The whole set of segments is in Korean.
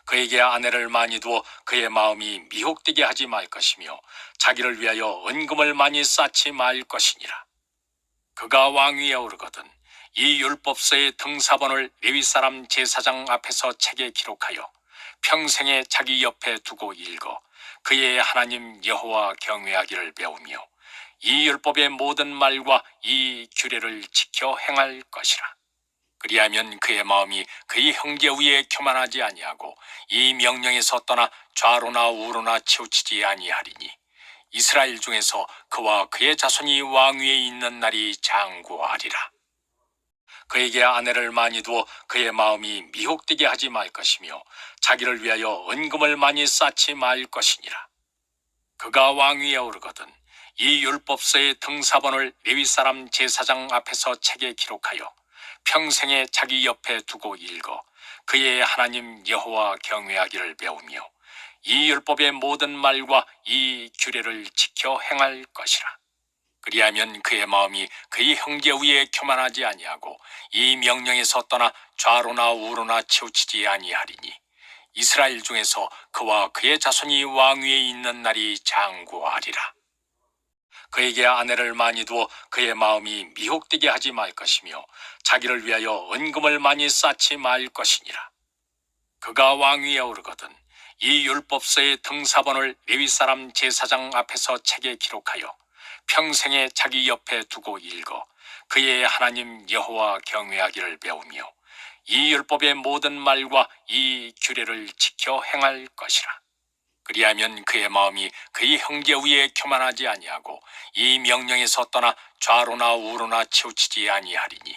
그에게 아내를 많이 두어 그의 마음이 미혹되게 하지 말 것이며 자기를 위하여 은금을 많이 쌓지 말 것이니라. 그가 왕위에 오르거든 이 율법서의 등사본을 레위 사람 제사장 앞에서 책에 기록하여 평생에 자기 옆에 두고 읽어 그의 하나님 여호와 경외하기를 배우며 이 율법의 모든 말과 이 규례를 지켜 행할 것이라. 그리하면 그의 마음이 그의 형제 위에 교만하지 아니하고 이 명령에서 떠나 좌로나 우로나 치우치지 아니하리니 이스라엘 중에서 그와 그의 자손이 왕위에 있는 날이 장구하리라. 그에게 아내를 많이 두어 그의 마음이 미혹되게 하지 말 것이며 자기를 위하여 은금을 많이 쌓지 말 것이니라. 그가 왕위에 오르거든 이 율법서의 등사본을 레위 사람 제사장 앞에서 책에 기록하여 평생에 자기 옆에 두고 읽어 그의 하나님 여호와 경외하기를 배우며 이 율법의 모든 말과 이 규례를 지켜 행할 것이라. 그리하면 그의 마음이 그의 형제 위에 교만하지 아니하고 이 명령에서 떠나 좌로나 우로나 치우치지 아니하리니 이스라엘 중에서 그와 그의 자손이 왕위에 있는 날이 장구하리라. 그에게 아내를 많이 두어 그의 마음이 미혹되게 하지 말 것이며 자기를 위하여 은금을 많이 쌓지 말 것이니라. 그가 왕위에 오르거든 이 율법서의 등사본을 레위 사람 제사장 앞에서 책에 기록하여 평생에 자기 옆에 두고 읽어 그의 하나님 여호와 경외하기를 배우며 이 율법의 모든 말과 이 규례를 지켜 행할 것이라. 그리하면 그의 마음이 그의 형제 위에 교만하지 아니하고 이 명령에서 떠나 좌로나 우로나 치우치지 아니하리니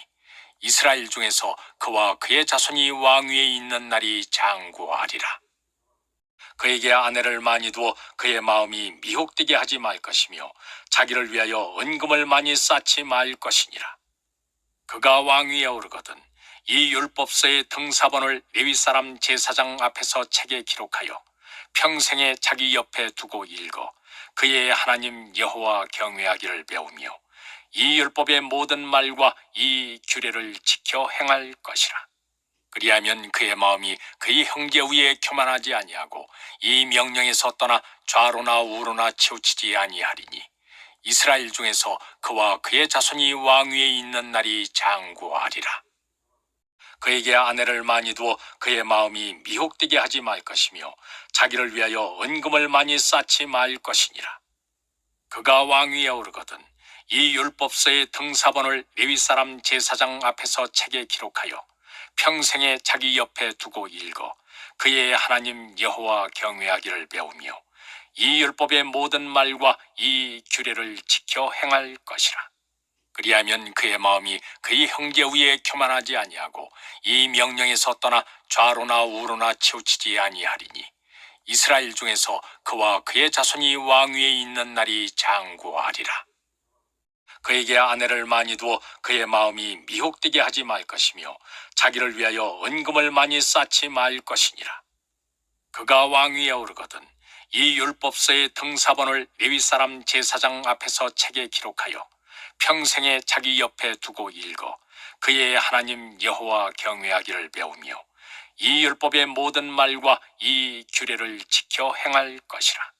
이스라엘 중에서 그와 그의 자손이 왕위에 있는 날이 장구하리라. 그에게 아내를 많이 두어 그의 마음이 미혹되게 하지 말 것이며 자기를 위하여 은금을 많이 쌓지 말 것이니라. 그가 왕위에 오르거든 이 율법서의 등사본을 레위 사람 제사장 앞에서 책에 기록하여 평생에 자기 옆에 두고 읽어 그의 하나님 여호와 경외하기를 배우며 이 율법의 모든 말과 이 규례를 지켜 행할 것이라. 그리하면 그의 마음이 그의 형제 위에 교만하지 아니하고 이 명령에서 떠나 좌로나 우로나 치우치지 아니하리니 이스라엘 중에서 그와 그의 자손이 왕위에 있는 날이 장구하리라. 그에게 아내를 많이 두어 그의 마음이 미혹되게 하지 말 것이며 자기를 위하여 은금을 많이 쌓지 말 것이니라. 그가 왕위에 오르거든 이 율법서의 등사본을 레위 사람 제사장 앞에서 책에 기록하여 평생에 자기 옆에 두고 읽어 그의 하나님 여호와 경외하기를 배우며 이 율법의 모든 말과 이 규례를 지켜 행할 것이라. 그리하면 그의 마음이 그의 형제 위에 교만하지 아니하고 이 명령에서 떠나 좌로나 우로나 치우치지 아니하리니 이스라엘 중에서 그와 그의 자손이 왕위에 있는 날이 장구하리라. 그에게 아내를 많이 두어 그의 마음이 미혹되게 하지 말 것이며 자기를 위하여 은금을 많이 쌓지 말 것이니라. 그가 왕위에 오르거든 이 율법서의 등사본을 레위 사람 제사장 앞에서 책에 기록하여 평생에 자기 옆에 두고 읽어 그의 하나님 여호와 경외하기를 배우며 이 율법의 모든 말과 이 규례를 지켜 행할 것이라.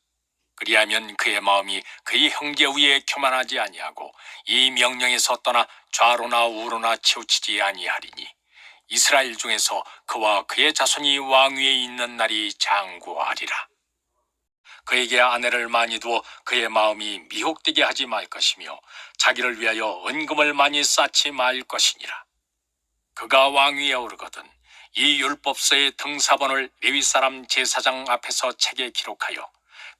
그리하면 그의 마음이 그의 형제 위에 교만하지 아니하고 이 명령에서 떠나 좌로나 우로나 치우치지 아니하리니 이스라엘 중에서 그와 그의 자손이 왕위에 있는 날이 장구하리라. 그에게 아내를 많이 두어 그의 마음이 미혹되게 하지 말 것이며 자기를 위하여 은금을 많이 쌓지 말 것이니라. 그가 왕위에 오르거든 이 율법서의 등사본을 레위 사람 제사장 앞에서 책에 기록하여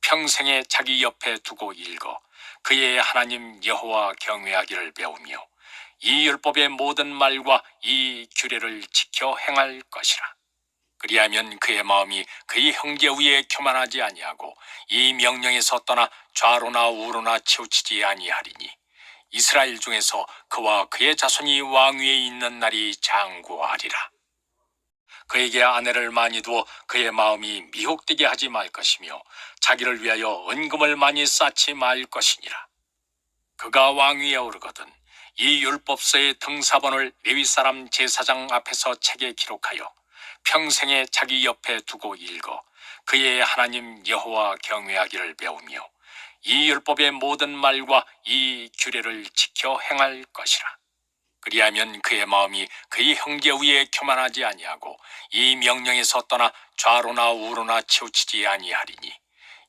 평생에 자기 옆에 두고 읽어 그의 하나님 여호와 경외하기를 배우며 이 율법의 모든 말과 이 규례를 지켜 행할 것이라. 그리하면 그의 마음이 그의 형제 위에 교만하지 아니하고 이 명령에서 떠나 좌로나 우로나 치우치지 아니하리니 이스라엘 중에서 그와 그의 자손이 왕위에 있는 날이 장구하리라. 그에게 아내를 많이 두어 그의 마음이 미혹되게 하지 말 것이며 자기를 위하여 은금을 많이 쌓지 말 것이니라. 그가 왕위에 오르거든 이 율법서의 등사본을 레위 사람 제사장 앞에서 책에 기록하여 평생에 자기 옆에 두고 읽어 그의 하나님 여호와 경외하기를 배우며 이 율법의 모든 말과 이 규례를 지켜 행할 것이라. 그리하면 그의 마음이 그의 형제 위에 교만하지 아니하고 이 명령에서 떠나 좌로나 우로나 치우치지 아니하리니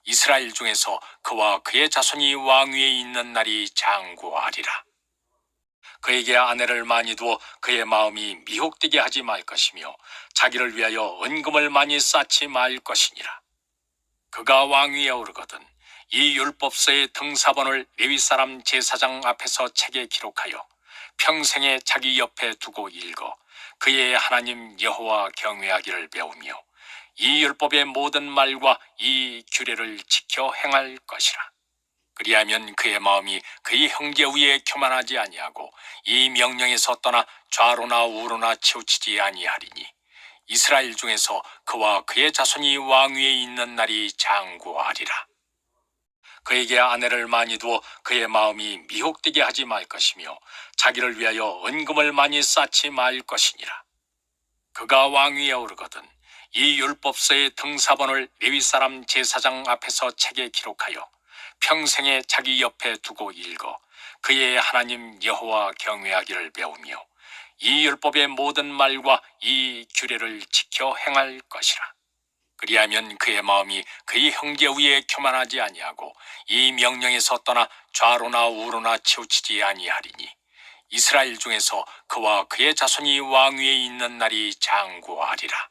이스라엘 중에서 그와 그의 자손이 왕위에 있는 날이 장구하리라. 그에게 아내를 많이 두어 그의 마음이 미혹되게 하지 말 것이며 자기를 위하여 은금을 많이 쌓지 말 것이니라. 그가 왕위에 오르거든 이 율법서의 등사본을 레위 사람 제사장 앞에서 책에 기록하여 평생에 자기 옆에 두고 읽어 그의 하나님 여호와 경외하기를 배우며 이 율법의 모든 말과 이 규례를 지켜 행할 것이라. 그리하면 그의 마음이 그의 형제 위에 교만하지 아니하고 이 명령에서 떠나 좌로나 우로나 치우치지 아니하리니 이스라엘 중에서 그와 그의 자손이 왕위에 있는 날이 장구하리라. 그에게 아내를 많이 두어 그의 마음이 미혹되게 하지 말 것이며 자기를 위하여 은금을 많이 쌓지 말 것이니라. 그가 왕위에 오르거든 이 율법서의 등사본을 레위 사람 제사장 앞에서 책에 기록하여 평생에 자기 옆에 두고 읽어 그의 하나님 여호와 경외하기를 배우며 이 율법의 모든 말과 이 규례를 지켜 행할 것이라. 그리하면 그의 마음이 그의 형제 위에 교만하지 아니하고 이 명령에서 떠나 좌로나 우로나 치우치지 아니하리니 이스라엘 중에서 그와 그의 자손이 왕위에 있는 날이 장구하리라.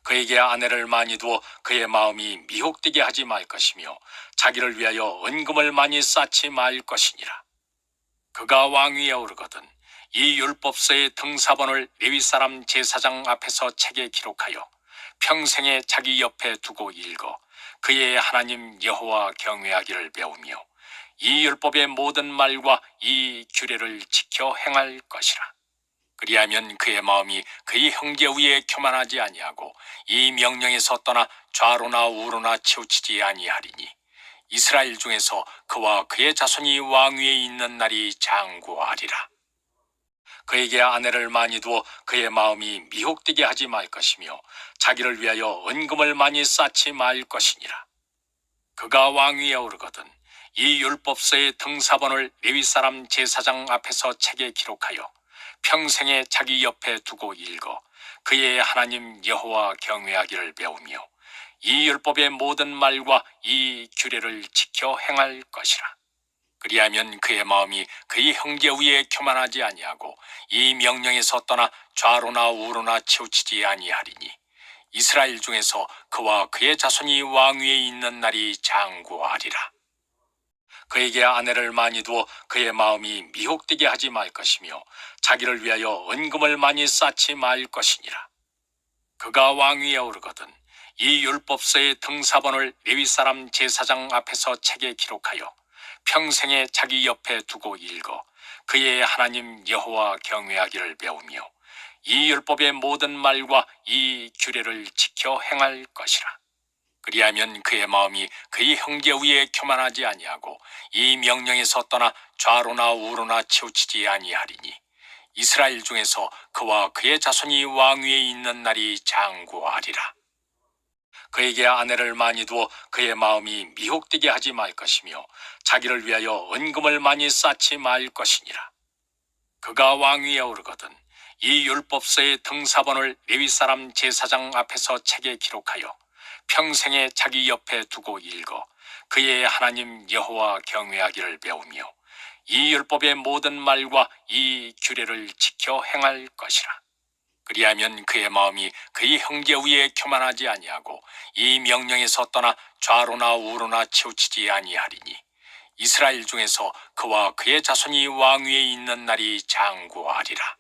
그에게 아내를 많이 두어 그의 마음이 미혹되게 하지 말 것이며 자기를 위하여 은금을 많이 쌓지 말 것이니라. 그가 왕위에 오르거든 이 율법서의 등사본을 레위 사람 제사장 앞에서 책에 기록하여 평생에 자기 옆에 두고 읽어 그의 하나님 여호와 경외하기를 배우며 이 율법의 모든 말과 이 규례를 지켜 행할 것이라. 그리하면 그의 마음이 그의 형제 위에 교만하지 아니하고 이 명령에서 떠나 좌로나 우로나 치우치지 아니하리니 이스라엘 중에서 그와 그의 자손이 왕위에 있는 날이 장구하리라. 그에게 아내를 많이 두어 그의 마음이 미혹되게 하지 말 것이며 자기를 위하여 은금을 많이 쌓지 말 것이니라. 그가 왕위에 오르거든 이 율법서의 등사본을 레위 사람 제사장 앞에서 책에 기록하여 평생에 자기 옆에 두고 읽어 그의 하나님 여호와 경외하기를 배우며 이 율법의 모든 말과 이 규례를 지켜 행할 것이라. 그리하면 그의 마음이 그의 형제 위에 교만하지 아니하고 이 명령에서 떠나 좌로나 우로나 치우치지 아니하리니 이스라엘 중에서 그와 그의 자손이 왕위에 있는 날이 장구하리라. 그에게 아내를 많이 두어 그의 마음이 미혹되게 하지 말 것이며 자기를 위하여 은금을 많이 쌓지 말 것이니라. 그가 왕위에 오르거든 이 율법서의 등사본을 레위 사람 제사장 앞에서 책에 기록하여 평생에 자기 옆에 두고 읽어 그의 하나님 여호와 경외하기를 배우며 이 율법의 모든 말과 이 규례를 지켜 행할 것이라. 그리하면 그의 마음이 그의 형제 위에 교만하지 아니하고 이 명령에서 떠나 좌로나 우로나 치우치지 아니하리니 이스라엘 중에서 그와 그의 자손이 왕위에 있는 날이 장구하리라. 그에게 아내를 많이 두어 그의 마음이 미혹되게 하지 말 것이며 자기를 위하여 은금을 많이 쌓지 말 것이니라. 그가 왕위에 오르거든 이 율법서의 등사본을 레위 사람 제사장 앞에서 책에 기록하여 평생에 자기 옆에 두고 읽어 그의 하나님 여호와 경외하기를 배우며 이 율법의 모든 말과 이 규례를 지켜 행할 것이라. 그리하면 그의 마음이 그의 형제 위에 교만하지 아니하고 이 명령에서 떠나 좌로나 우로나 치우치지 아니하리니 이스라엘 중에서 그와 그의 자손이 왕위에 있는 날이 장구하리라.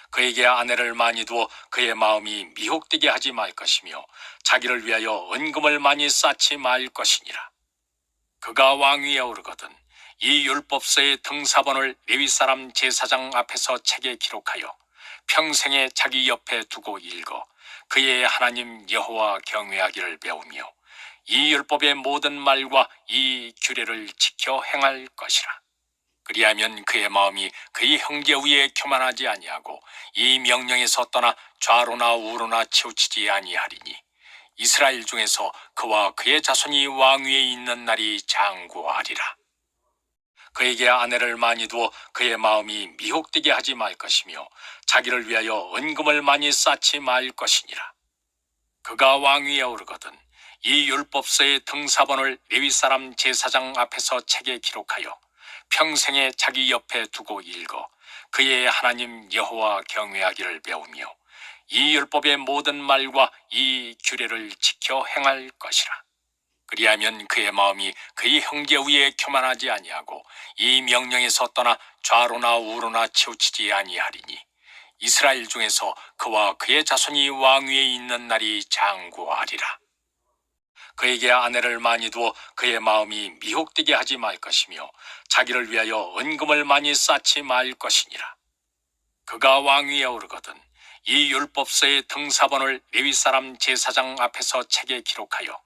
그에게 아내를 많이 두어 그의 마음이 미혹되게 하지 말 것이며 자기를 위하여 은금을 많이 쌓지 말 것이니라. 그가 왕위에 오르거든 이 율법서의 등사본을 레위 사람 제사장 앞에서 책에 기록하여 평생에 자기 옆에 두고 읽어 그의 하나님 여호와 경외하기를 배우며 이 율법의 모든 말과 이 규례를 지켜 행할 것이라. 그리하면 그의 마음이 그의 형제 위에 교만하지 아니하고 이 명령에서 떠나 좌로나 우로나 치우치지 아니하리니 이스라엘 중에서 그와 그의 자손이 왕위에 있는 날이 장구하리라. 그에게 아내를 많이 두어 그의 마음이 미혹되게 하지 말 것이며 자기를 위하여 은금을 많이 쌓지 말 것이니라. 그가 왕위에 오르거든 이 율법서의 등사본을 레위 사람 제사장 앞에서 책에 기록하여 평생에 자기 옆에 두고 읽어 그의 하나님 여호와 경외하기를 배우며 이 율법의 모든 말과 이 규례를 지켜 행할 것이라. 그리하면 그의 마음이 그의 형제 위에 교만하지 아니하고 이 명령에서 떠나 좌로나 우로나 치우치지 아니하리니 이스라엘 중에서 그와 그의 자손이 왕위에 있는 날이 장구하리라. 그에게 아내를 많이 두어 그의 마음이 미혹되게 하지 말 것이며 자기를 위하여 은금을 많이 쌓지 말 것이니라. 그가 왕위에 오르거든 이 율법서의 등사본을 레위 사람 제사장 앞에서 책에 기록하여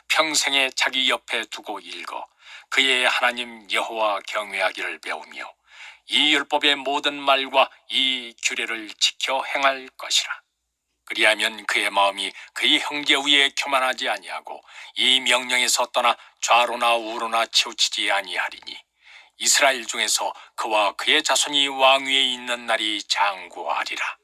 평생에 자기 옆에 두고 읽어 그의 하나님 여호와 경외하기를 배우며 이 율법의 모든 말과 이 규례를 지켜 행할 것이라. 그리하면 그의 마음이 그의 형제 위에 교만하지 아니하고 이 명령에서 떠나 좌로나 우로나 치우치지 아니하리니 이스라엘 중에서 그와 그의 자손이 왕위에 있는 날이 장구하리라.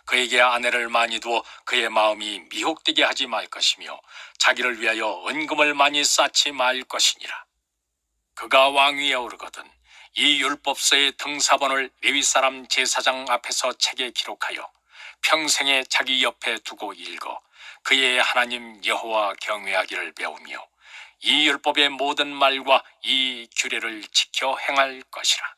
그에게 아내를 많이 두어 그의 마음이 미혹되게 하지 말 것이며 자기를 위하여 은금을 많이 쌓지 말 것이니라. 그가 왕위에 오르거든 이 율법서의 등사본을 레위 사람 제사장 앞에서 책에 기록하여 평생에 자기 옆에 두고 읽어 그의 하나님 여호와 경외하기를 배우며 이 율법의 모든 말과 이 규례를 지켜 행할 것이라.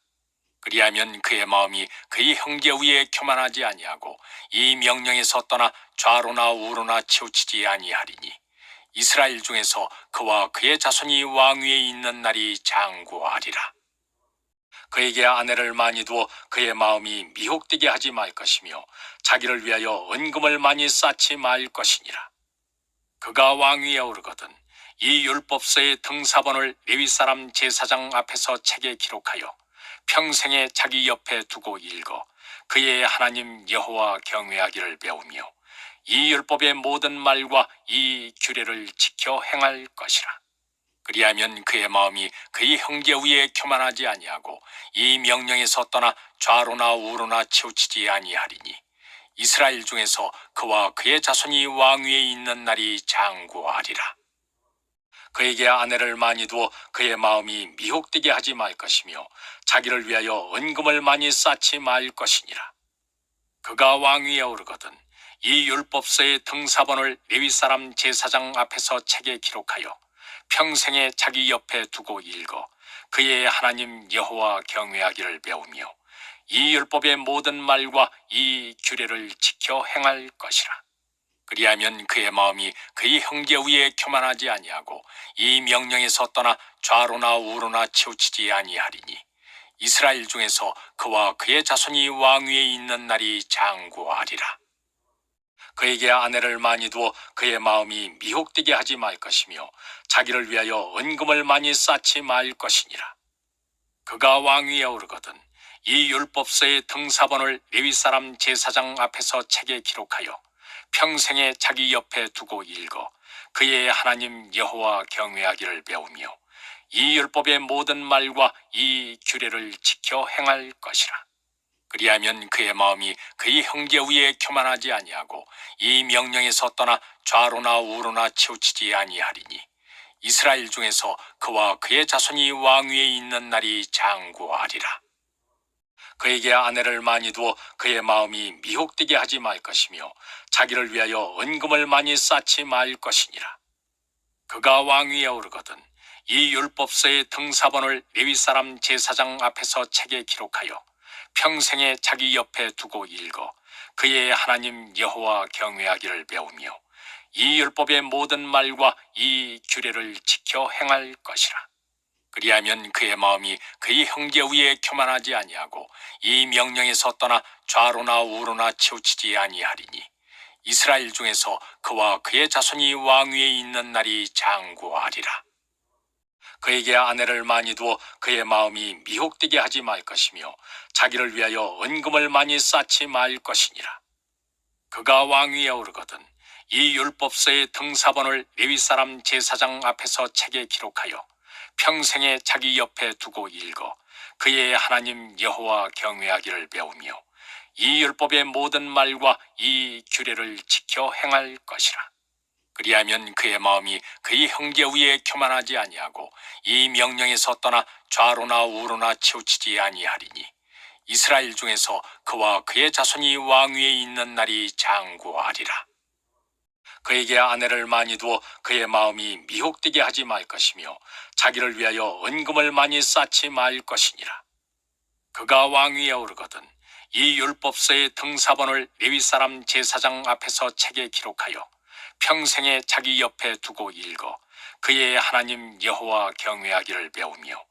그리하면 그의 마음이 그의 형제 위에 교만하지 아니하고 이 명령에서 떠나 좌로나 우로나 치우치지 아니하리니 이스라엘 중에서 그와 그의 자손이 왕위에 있는 날이 장구하리라. 그에게 아내를 많이 두어 그의 마음이 미혹되게 하지 말 것이며 자기를 위하여 은금을 많이 쌓지 말 것이니라. 그가 왕위에 오르거든 이 율법서의 등사본을 레위 사람 제사장 앞에서 책에 기록하여 평생에 자기 옆에 두고 읽어 그의 하나님 여호와 경외하기를 배우며 이 율법의 모든 말과 이 규례를 지켜 행할 것이라. 그리하면 그의 마음이 그의 형제 위에 교만하지 아니하고 이 명령에서 떠나 좌로나 우로나 치우치지 아니하리니 이스라엘 중에서 그와 그의 자손이 왕위에 있는 날이 장구하리라. 그에게 아내를 많이 두어 그의 마음이 미혹되게 하지 말 것이며 자기를 위하여 은금을 많이 쌓지 말 것이니라. 그가 왕위에 오르거든 이 율법서의 등사본을 레위 사람 제사장 앞에서 책에 기록하여 평생에 자기 옆에 두고 읽어 그의 하나님 여호와 경외하기를 배우며 이 율법의 모든 말과 이 규례를 지켜 행할 것이라. 그리하면 그의 마음이 그의 형제 위에 교만하지 아니하고 이 명령에서 떠나 좌로나 우로나 치우치지 아니하리니 이스라엘 중에서 그와 그의 자손이 왕위에 있는 날이 장구하리라. 그에게 아내를 많이 두어 그의 마음이 미혹되게 하지 말 것이며 자기를 위하여 은금을 많이 쌓지 말 것이니라. 그가 왕위에 오르거든 이 율법서의 등사본을 레위 사람 제사장 앞에서 책에 기록하여 평생에 자기 옆에 두고 읽어 그의 하나님 여호와 경외하기를 배우며 이 율법의 모든 말과 이 규례를 지켜 행할 것이라. 그리하면 그의 마음이 그의 형제 위에 교만하지 아니하고 이 명령에서 떠나 좌로나 우로나 치우치지 아니하리니 이스라엘 중에서 그와 그의 자손이 왕위에 있는 날이 장구하리라. 그에게 아내를 많이 두어 그의 마음이 미혹되게 하지 말 것이며 자기를 위하여 은금을 많이 쌓지 말 것이니라. 그가 왕위에 오르거든 이 율법서의 등사본을 레위 사람 제사장 앞에서 책에 기록하여 평생에 자기 옆에 두고 읽어 그의 하나님 여호와 경외하기를 배우며 이 율법의 모든 말과 이 규례를 지켜 행할 것이라. 그리하면 그의 마음이 그의 형제 위에 교만하지 아니하고 이 명령에서 떠나 좌로나 우로나 치우치지 아니하리니 이스라엘 중에서 그와 그의 자손이 왕위에 있는 날이 장구하리라. 그에게 아내를 많이 두어 그의 마음이 미혹되게 하지 말 것이며 자기를 위하여 은금을 많이 쌓지 말 것이니라. 그가 왕위에 오르거든 이 율법서의 등사본을 레위 사람 제사장 앞에서 책에 기록하여 평생에 자기 옆에 두고 읽어 그의 하나님 여호와 경외하기를 배우며 이 율법의 모든 말과 이 규례를 지켜 행할 것이라. 그리하면 그의 마음이 그의 형제 위에 교만하지 아니하고 이 명령에서 떠나 좌로나 우로나 치우치지 아니하리니 이스라엘 중에서 그와 그의 자손이 왕위에 있는 날이 장구하리라. 그에게 아내를 많이 두어 그의 마음이 미혹되게 하지 말 것이며 자기를 위하여 은금을 많이 쌓지 말 것이니라. 그가 왕위에 오르거든 이 율법서의 등사본을 레위 사람 제사장 앞에서 책에 기록하여 평생에 자기 옆에 두고 읽어 그의 하나님 여호와 경외하기를 배우며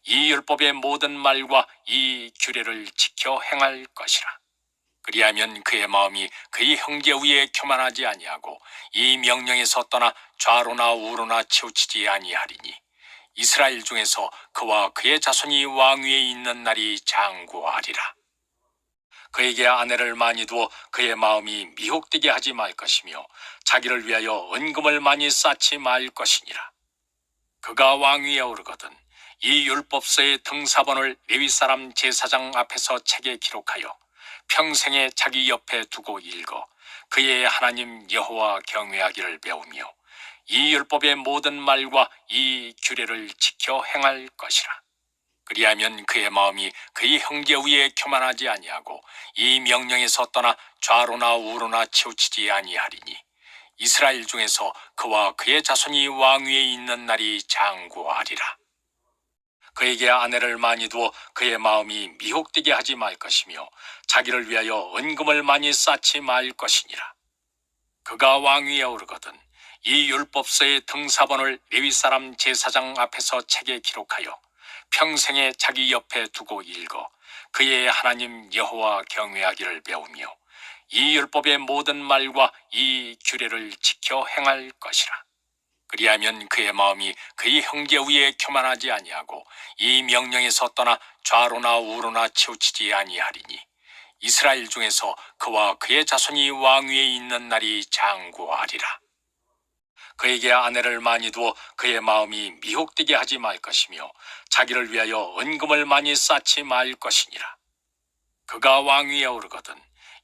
이 율법의 모든 말과 이 규례를 지켜 행할 것이라. 그리하면 그의 마음이 그의 형제 위에 교만하지 아니하고 이 명령에서 떠나 좌로나 우로나 치우치지 아니하리니 이스라엘 중에서 그와 그의 자손이 왕위에 있는 날이 장구하리라. 그에게 아내를 많이 두어 그의 마음이 미혹되게 하지 말 것이며 자기를 위하여 은금을 많이 쌓지 말 것이니라. 그가 왕위에 오르거든 이 율법서의 등사본을 레위 사람 제사장 앞에서 책에 기록하여 평생에 자기 옆에 두고 읽어 그의 하나님 여호와 경외하기를 배우며 이 율법의 모든 말과 이 규례를 지켜 행할 것이라. 그리하면 그의 마음이 그의 형제 위에 교만하지 아니하고 이 명령에서 떠나 좌로나 우로나 치우치지 아니하리니 이스라엘 중에서 그와 그의 자손이 왕위에 있는 날이 장구하리라. 그에게 아내를 많이 두어 그의 마음이 미혹되게 하지 말 것이며 자기를 위하여 은금을 많이 쌓지 말 것이니라. 그가 왕위에 오르거든 이 율법서의 등사본을 레위 사람 제사장 앞에서 책에 기록하여 평생에 자기 옆에 두고 읽어 그의 하나님 여호와 경외하기를 배우며 이 율법의 모든 말과 이 규례를 지켜 행할 것이라. 그리하면 그의 마음이 그의 형제 위에 교만하지 아니하고 이 명령에서 떠나 좌로나 우로나 치우치지 아니하리니 이스라엘 중에서 그와 그의 자손이 왕위에 있는 날이 장구하리라. 그에게 아내를 많이 두어 그의 마음이 미혹되게 하지 말 것이며 자기를 위하여 은금을 많이 쌓지 말 것이니라. 그가 왕위에 오르거든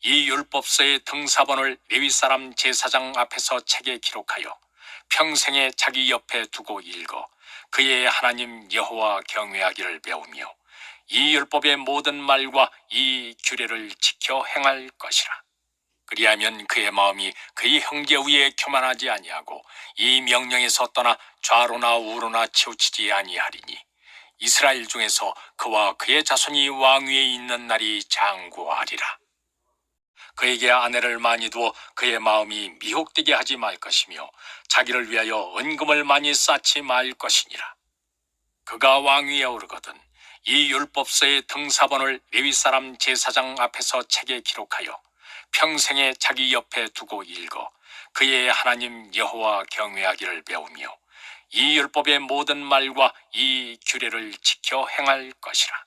이 율법서의 등사본을 레위 사람 제사장 앞에서 책에 기록하여 평생에 자기 옆에 두고 읽어 그의 하나님 여호와 경외하기를 배우며 이 율법의 모든 말과 이 규례를 지켜 행할 것이라. 그리하면 그의 마음이 그의 형제 위에 교만하지 아니하고 이 명령에서 떠나 좌로나 우로나 치우치지 아니하리니 이스라엘 중에서 그와 그의 자손이 왕위에 있는 날이 장구하리라. 그에게 아내를 많이 두어 그의 마음이 미혹되게 하지 말 것이며 자기를 위하여 은금을 많이 쌓지 말 것이니라. 그가 왕위에 오르거든 이 율법서의 등사본을 레위 사람 제사장 앞에서 책에 기록하여 평생에 자기 옆에 두고 읽어 그의 하나님 여호와 경외하기를 배우며 이 율법의 모든 말과 이 규례를 지켜 행할 것이라.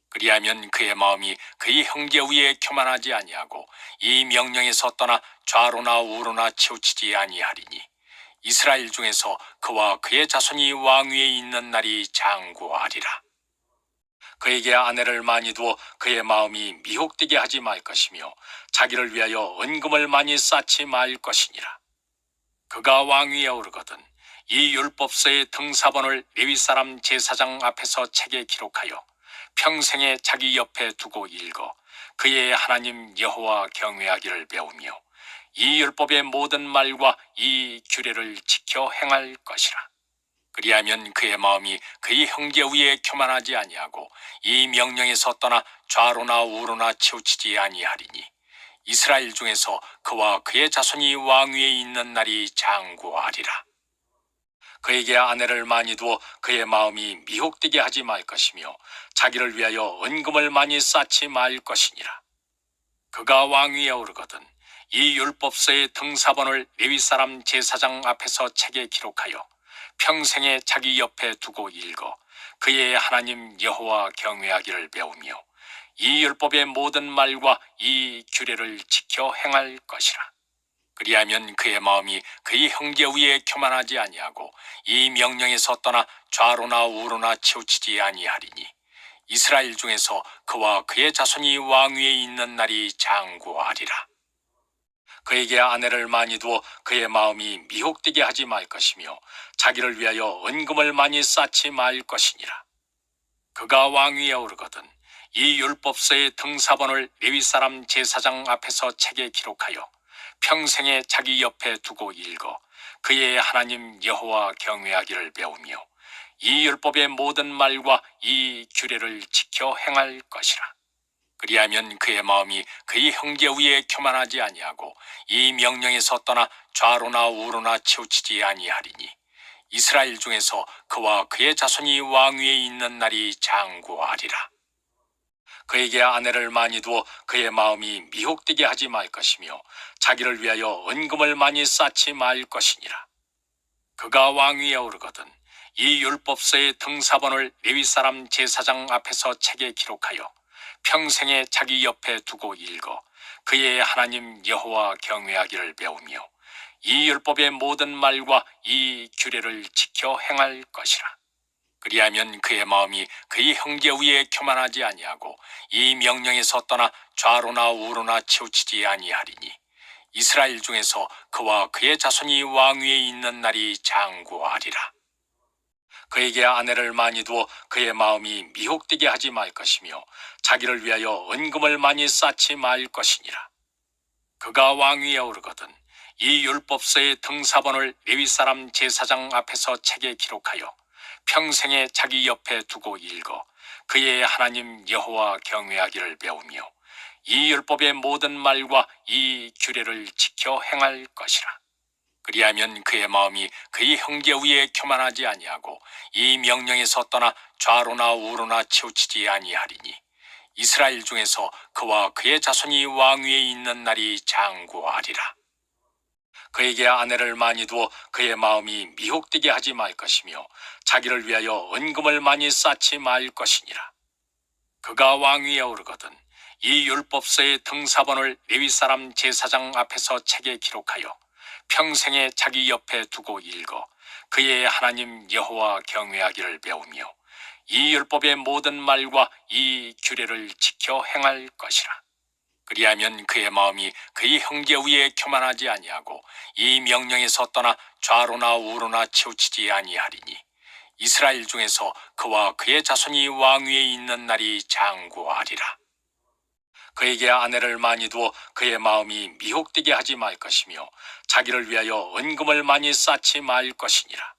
그리하면 그의 마음이 그의 형제 위에 교만하지 아니하고 이 명령에서 떠나 좌로나 우로나 치우치지 아니하리니 이스라엘 중에서 그와 그의 자손이 왕위에 있는 날이 장구하리라. 그에게 아내를 많이 두어 그의 마음이 미혹되게 하지 말 것이며 자기를 위하여 은금을 많이 쌓지 말 것이니라. 그가 왕위에 오르거든 이 율법서의 등사본을 레위 사람 제사장 앞에서 책에 기록하여 평생에 자기 옆에 두고 읽어 그의 하나님 여호와 경외하기를 배우며 이 율법의 모든 말과 이 규례를 지켜 행할 것이라. 그리하면 그의 마음이 그의 형제 위에 교만하지 아니하고 이 명령에서 떠나 좌로나 우로나 치우치지 아니하리니 이스라엘 중에서 그와 그의 자손이 왕위에 있는 날이 장구하리라. 그에게 아내를 많이 두어 그의 마음이 미혹되게 하지 말 것이며 자기를 위하여 은금을 많이 쌓지 말 것이니라. 그가 왕위에 오르거든 이 율법서의 등사본을 레위 사람 제사장 앞에서 책에 기록하여 평생에 자기 옆에 두고 읽어 그의 하나님 여호와 경외하기를 배우며 이 율법의 모든 말과 이 규례를 지켜 행할 것이라. 그리하면 그의 마음이 그의 형제 위에 교만하지 아니하고 이 명령에서 떠나 좌로나 우로나 치우치지 아니하리니 이스라엘 중에서 그와 그의 자손이 왕위에 있는 날이 장구하리라. 그에게 아내를 많이 두어 그의 마음이 미혹되게 하지 말 것이며 자기를 위하여 은금을 많이 쌓지 말 것이니라. 그가 왕위에 오르거든 이 율법서의 등사본을 레위 사람 제사장 앞에서 책에 기록하여 평생에 자기 옆에 두고 읽어 그의 하나님 여호와 경외하기를 배우며 이 율법의 모든 말과 이 규례를 지켜 행할 것이라. 그리하면 그의 마음이 그의 형제 위에 교만하지 아니하고 이 명령에서 떠나 좌로나 우로나 치우치지 아니하리니 이스라엘 중에서 그와 그의 자손이 왕위에 있는 날이 장구하리라. 그에게 아내를 많이 두어 그의 마음이 미혹되게 하지 말 것이며 자기를 위하여 은금을 많이 쌓지 말 것이니라. 그가 왕위에 오르거든 이 율법서의 등사본을 레위 사람 제사장 앞에서 책에 기록하여 평생에 자기 옆에 두고 읽어 그의 하나님 여호와 경외하기를 배우며 이 율법의 모든 말과 이 규례를 지켜 행할 것이라. 그리하면 그의 마음이 그의 형제 위에 교만하지 아니하고 이 명령에서 떠나 좌로나 우로나 치우치지 아니하리니 이스라엘 중에서 그와 그의 자손이 왕위에 있는 날이 장구하리라. 그에게 아내를 많이 두어 그의 마음이 미혹되게 하지 말 것이며 자기를 위하여 은금을 많이 쌓지 말 것이니라. 그가 왕위에 오르거든 이 율법서의 등사본을 레위 사람 제사장 앞에서 책에 기록하여 평생에 자기 옆에 두고 읽어 그의 하나님 여호와 경외하기를 배우며 이 율법의 모든 말과 이 규례를 지켜 행할 것이라. 그리하면 그의 마음이 그의 형제 위에 교만하지 아니하고 이 명령에서 떠나 좌로나 우로나 치우치지 아니하리니 이스라엘 중에서 그와 그의 자손이 왕위에 있는 날이 장구하리라. 그에게 아내를 많이 두어 그의 마음이 미혹되게 하지 말 것이며 자기를 위하여 은금을 많이 쌓지 말 것이니라. 그가 왕위에 오르거든 이 율법서의 등사본을 레위 사람 제사장 앞에서 책에 기록하여 평생에 자기 옆에 두고 읽어 그의 하나님 여호와 경외하기를 배우며 이 율법의 모든 말과 이 규례를 지켜 행할 것이라. 그리하면 그의 마음이 그의 형제 위에 교만하지 아니하고 이 명령에서 떠나 좌로나 우로나 치우치지 아니하리니 이스라엘 중에서 그와 그의 자손이 왕위에 있는 날이 장구하리라. 그에게 아내를 많이 두어 그의 마음이 미혹되게 하지 말 것이며 자기를 위하여 은금을 많이 쌓지 말 것이니라.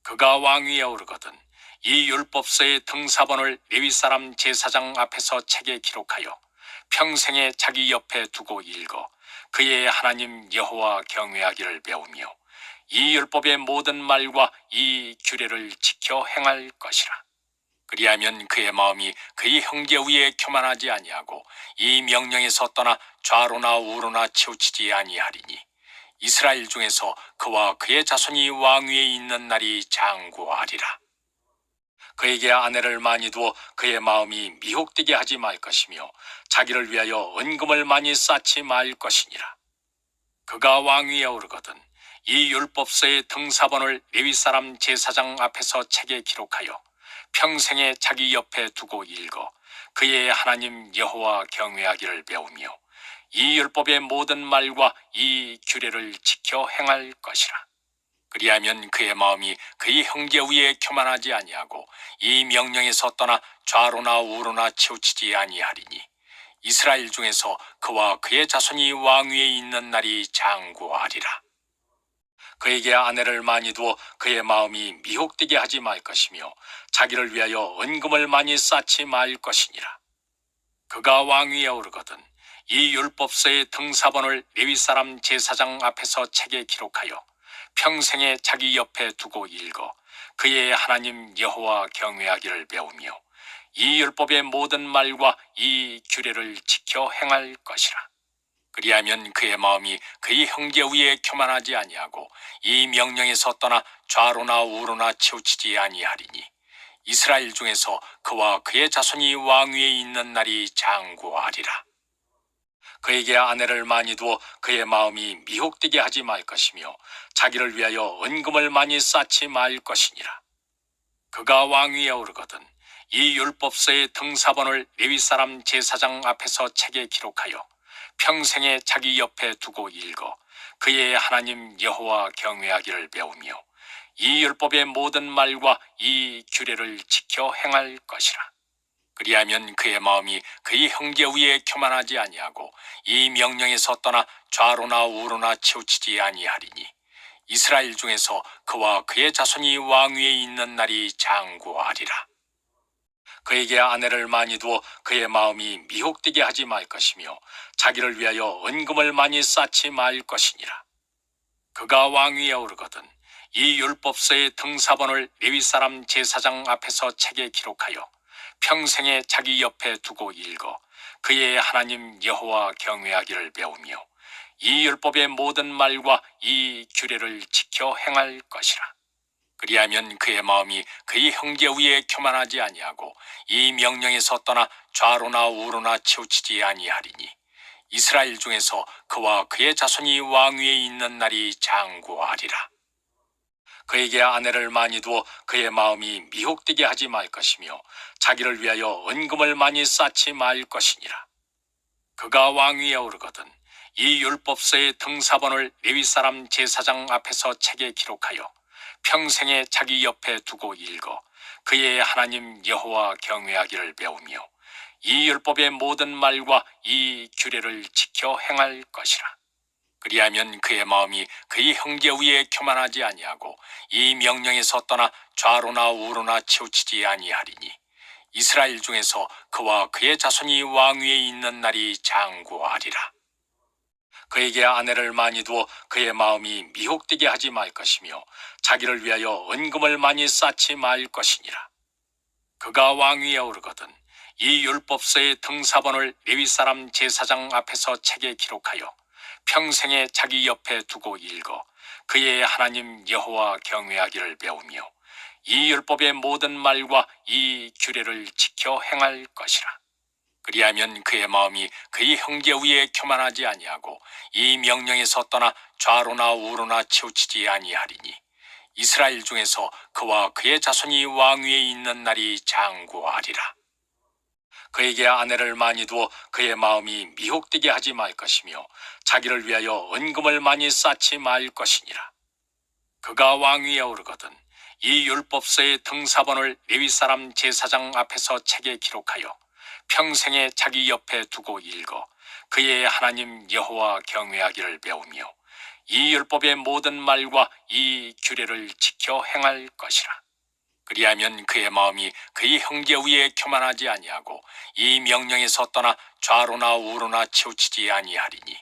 그가 왕위에 오르거든 이 율법서의 등사본을 레위 사람 제사장 앞에서 책에 기록하여 평생에 자기 옆에 두고 읽어 그의 하나님 여호와 경외하기를 배우며 이 율법의 모든 말과 이 규례를 지켜 행할 것이라. 그리하면 그의 마음이 그의 형제 위에 교만하지 아니하고 이 명령에서 떠나 좌로나 우로나 치우치지 아니하리니 이스라엘 중에서 그와 그의 자손이 왕위에 있는 날이 장구하리라. 그에게 아내를 많이 두어 그의 마음이 미혹되게 하지 말 것이며 자기를 위하여 은금을 많이 쌓지 말 것이니라. 그가 왕위에 오르거든 이 율법서의 등사본을 레위 사람 제사장 앞에서 책에 기록하여 평생에 자기 옆에 두고 읽어 그의 하나님 여호와 경외하기를 배우며 이 율법의 모든 말과 이 규례를 지켜 행할 것이라. 그리하면 그의 마음이 그의 형제 위에 교만하지 아니하고 이 명령에서 떠나 좌로나 우로나 치우치지 아니하리니 이스라엘 중에서 그와 그의 자손이 왕위에 있는 날이 장구하리라. 그에게 아내를 많이 두어 그의 마음이 미혹되게 하지 말 것이며 자기를 위하여 은금을 많이 쌓지 말 것이니라. 그가 왕위에 오르거든 이 율법서의 등사본을 레위 사람 제사장 앞에서 책에 기록하여 평생에 자기 옆에 두고 읽어 그의 하나님 여호와 경외하기를 배우며 이 율법의 모든 말과 이 규례를 지켜 행할 것이라. 그리하면 그의 마음이 그의 형제 위에 교만하지 아니하고 이 명령에서 떠나 좌로나 우로나 치우치지 아니하리니 이스라엘 중에서 그와 그의 자손이 왕위에 있는 날이 장구하리라. 그에게 아내를 많이 두어 그의 마음이 미혹되게 하지 말 것이며 자기를 위하여 은금을 많이 쌓지 말 것이니라. 그가 왕위에 오르거든 이 율법서의 등사본을 레위 사람 제사장 앞에서 책에 기록하여 평생에 자기 옆에 두고 읽어 그의 하나님 여호와 경외하기를 배우며 이 율법의 모든 말과 이 규례를 지켜 행할 것이라. 그리하면 그의 마음이 그의 형제 위에 교만하지 아니하고 이 명령에서 떠나 좌로나 우로나 치우치지 아니하리니 이스라엘 중에서 그와 그의 자손이 왕위에 있는 날이 장구하리라. 그에게 아내를 많이 두어 그의 마음이 미혹되게 하지 말 것이며 자기를 위하여 은금을 많이 쌓지 말 것이니라. 그가 왕위에 오르거든 이 율법서의 등사본을 레위 사람 제사장 앞에서 책에 기록하여 평생에 자기 옆에 두고 읽어 그의 하나님 여호와 경외하기를 배우며 이 율법의 모든 말과 이 규례를 지켜 행할 것이라. 그리하면 그의 마음이 그의 형제 위에 교만하지 아니하고 이 명령에서 떠나 좌로나 우로나 치우치지 아니하리니 이스라엘 중에서 그와 그의 자손이 왕위에 있는 날이 장구하리라. 그에게 아내를 많이 두어 그의 마음이 미혹되게 하지 말 것이며 자기를 위하여 은금을 많이 쌓지 말 것이니라. 그가 왕위에 오르거든 이 율법서의 등사본을 레위 사람 제사장 앞에서 책에 기록하여 평생에 자기 옆에 두고 읽어 그의 하나님 여호와 경외하기를 배우며 이 율법의 모든 말과 이 규례를 지켜 행할 것이라. 그리하면 그의 마음이 그의 형제 위에 교만하지 아니하고 이 명령에서 떠나 좌로나 우로나 치우치지 아니하리니 이스라엘 중에서 그와 그의 자손이 왕위에 있는 날이 장구하리라. 그에게 아내를 많이 두어 그의 마음이 미혹되게 하지 말 것이며 자기를 위하여 은금을 많이 쌓지 말 것이니라. 그가 왕위에 오르거든 이 율법서의 등사본을 레위 사람 제사장 앞에서 책에 기록하여 평생에 자기 옆에 두고 읽어 그의 하나님 여호와 경외하기를 배우며 이 율법의 모든 말과 이 규례를 지켜 행할 것이라. 그리하면 그의 마음이 그의 형제 위에 교만하지 아니하고 이 명령에서 떠나 좌로나 우로나 치우치지 아니하리니 이스라엘 중에서 그와 그의 자손이 왕위에 있는 날이 장구하리라. 그에게 아내를 많이 두어 그의 마음이 미혹되게 하지 말 것이며 자기를 위하여 은금을 많이 쌓지 말 것이니라. 그가 왕위에 오르거든 이 율법서의 등사본을 레위 사람 제사장 앞에서 책에 기록하여 평생에 자기 옆에 두고 읽어 그의 하나님 여호와 경외하기를 배우며 이 율법의 모든 말과 이 규례를 지켜 행할 것이라. 그리하면 그의 마음이 그의 형제 위에 교만하지 아니하고 이 명령에서 떠나 좌로나 우로나 치우치지 아니하리니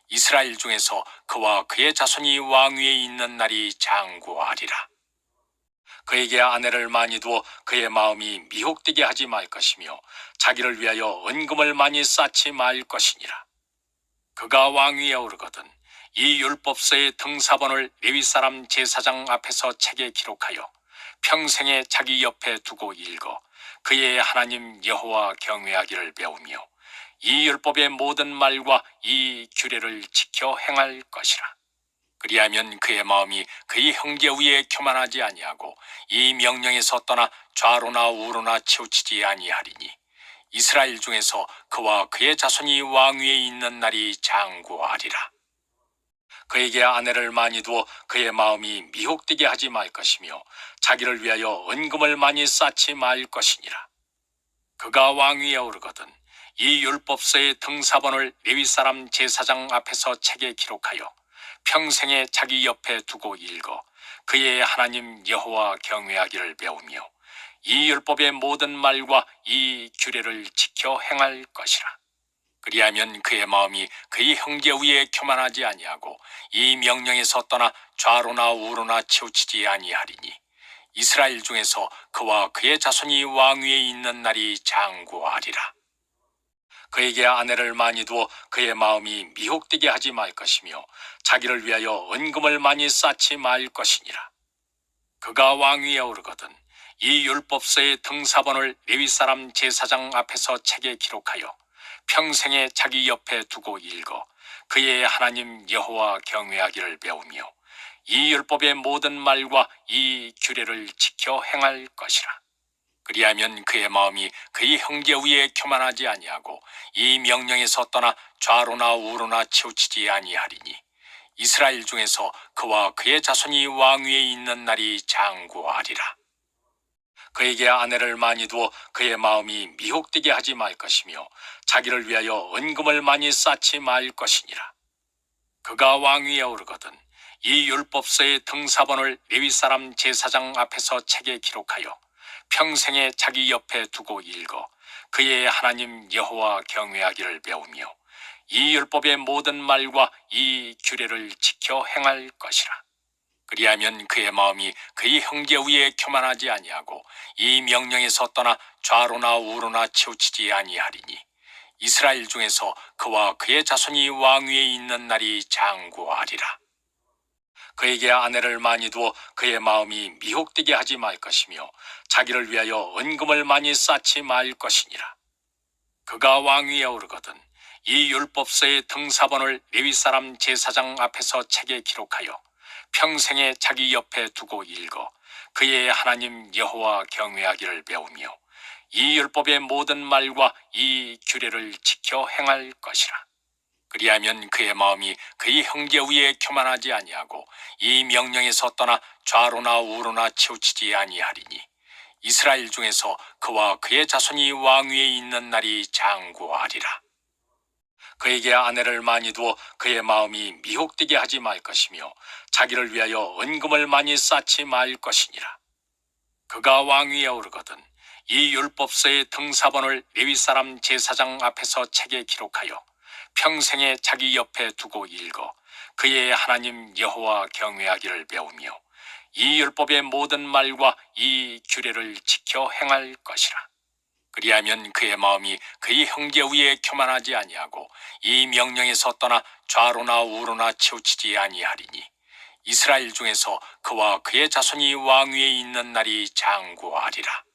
이스라엘 중에서 그와 그의 자손이 왕위에 있는 날이 장구하리라. 그에게 아내를 많이 두어 그의 마음이 미혹되게 하지 말 것이며 자기를 위하여 은금을 많이 쌓지 말 것이니라. 그가 왕위에 오르거든 이 율법서의 등사본을 레위 사람 제사장 앞에서 책에 기록하여 평생에 자기 옆에 두고 읽어 그의 하나님 여호와 경외하기를 배우며 이 율법의 모든 말과 이 규례를 지켜 행할 것이라. 그리하면 그의 마음이 그의 형제 위에 교만하지 아니하고 이 명령에서 떠나 좌로나 우로나 치우치지 아니하리니 이스라엘 중에서 그와 그의 자손이 왕위에 있는 날이 장구하리라. 그에게 아내를 많이 두어 그의 마음이 미혹되게 하지 말 것이며 자기를 위하여 은금을 많이 쌓지 말 것이니라. 그가 왕위에 오르거든 이 율법서의 등사본을 레위 사람 제사장 앞에서 책에 기록하여 평생에 자기 옆에 두고 읽어 그의 하나님 여호와 경외하기를 배우며 이 율법의 모든 말과 이 규례를 지켜 행할 것이라. 그리하면 그의 마음이 그의 형제 위에 교만하지 아니하고 이 명령에서 떠나 좌로나 우로나 치우치지 아니하리니 이스라엘 중에서 그와 그의 자손이 왕위에 있는 날이 장구하리라. 그에게 아내를 많이 두어 그의 마음이 미혹되게 하지 말 것이며 자기를 위하여 은금을 많이 쌓지 말 것이니라. 그가 왕위에 오르거든 이 율법서의 등사본을 레위 사람 제사장 앞에서 책에 기록하여 평생에 자기 옆에 두고 읽어 그의 하나님 여호와 경외하기를 배우며 이 율법의 모든 말과 이 규례를 지켜 행할 것이라. 그리하면 그의 마음이 그의 형제 위에 교만하지 아니하고 이 명령에서 떠나 좌로나 우로나 치우치지 아니하리니 이스라엘 중에서 그와 그의 자손이 왕위에 있는 날이 장구하리라. 그에게 아내를 많이 두어 그의 마음이 미혹되게 하지 말 것이며 자기를 위하여 은금을 많이 쌓지 말 것이니라. 그가 왕위에 오르거든 이 율법서의 등사본을 레위 사람 제사장 앞에서 책에 기록하여 평생에 자기 옆에 두고 읽어 그의 하나님 여호와 경외하기를 배우며 이 율법의 모든 말과 이 규례를 지켜 행할 것이라. 그리하면 그의 마음이 그의 형제 위에 교만하지 아니하고 이 명령에서 떠나 좌로나 우로나 치우치지 아니하리니 이스라엘 중에서 그와 그의 자손이 왕위에 있는 날이 장구하리라. 그에게 아내를 많이 두어 그의 마음이 미혹되게 하지 말 것이며 자기를 위하여 은금을 많이 쌓지 말 것이니라. 그가 왕위에 오르거든 이 율법서의 등사본을 레위 사람 제사장 앞에서 책에 기록하여 평생에 자기 옆에 두고 읽어 그의 하나님 여호와 경외하기를 배우며 이 율법의 모든 말과 이 규례를 지켜 행할 것이라. 그리하면 그의 마음이 그의 형제 위에 교만하지 아니하고 이 명령에서 떠나 좌로나 우로나 치우치지 아니하리니 이스라엘 중에서 그와 그의 자손이 왕위에 있는 날이 장구하리라. 그에게 아내를 많이 두어 그의 마음이 미혹되게 하지 말 것이며 자기를 위하여 은금을 많이 쌓지 말 것이니라. 그가 왕위에 오르거든 이 율법서의 등사본을 레위 사람 제사장 앞에서 책에 기록하여 평생에 자기 옆에 두고 읽어 그의 하나님 여호와 경외하기를 배우며 이 율법의 모든 말과 이 규례를 지켜 행할 것이라. 그리하면 그의 마음이 그의 형제 위에 교만하지 아니하고 이 명령에서 떠나 좌로나 우로나 치우치지 아니하리니 이스라엘 중에서 그와 그의 자손이 왕위에 있는 날이 장구하리라.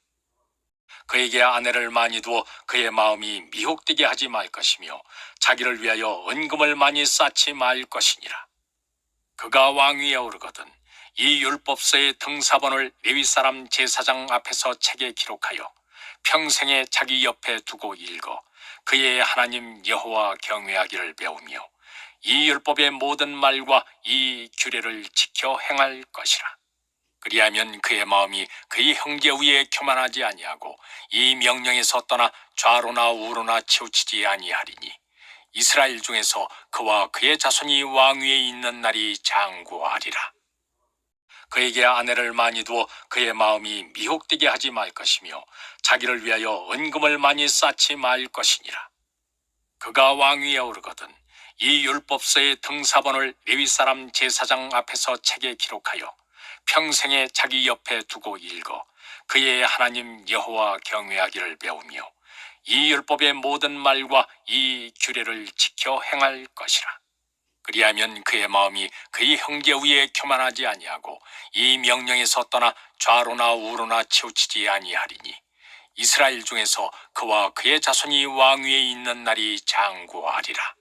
그에게 아내를 많이 두어 그의 마음이 미혹되게 하지 말 것이며 자기를 위하여 은금을 많이 쌓지 말 것이니라. 그가 왕위에 오르거든 이 율법서의 등사본을 레위 사람 제사장 앞에서 책에 기록하여 평생에 자기 옆에 두고 읽어 그의 하나님 여호와 경외하기를 배우며 이 율법의 모든 말과 이 규례를 지켜 행할 것이라. 그리하면 그의 마음이 그의 형제 위에 교만하지 아니하고 이 명령에서 떠나 좌로나 우로나 치우치지 아니하리니 이스라엘 중에서 그와 그의 자손이 왕위에 있는 날이 장구하리라. 그에게 아내를 많이 두어 그의 마음이 미혹되게 하지 말 것이며 자기를 위하여 은금을 많이 쌓지 말 것이니라. 그가 왕위에 오르거든 이 율법서의 등사본을 레위 사람 제사장 앞에서 책에 기록하여 평생에 자기 옆에 두고 읽어 그의 하나님 여호와 경외하기를 배우며 이 율법의 모든 말과 이 규례를 지켜 행할 것이라. 그리하면 그의 마음이 그의 형제 위에 교만하지 아니하고 이 명령에서 떠나 좌로나 우로나 치우치지 아니하리니 이스라엘 중에서 그와 그의 자손이 왕위에 있는 날이 장구하리라.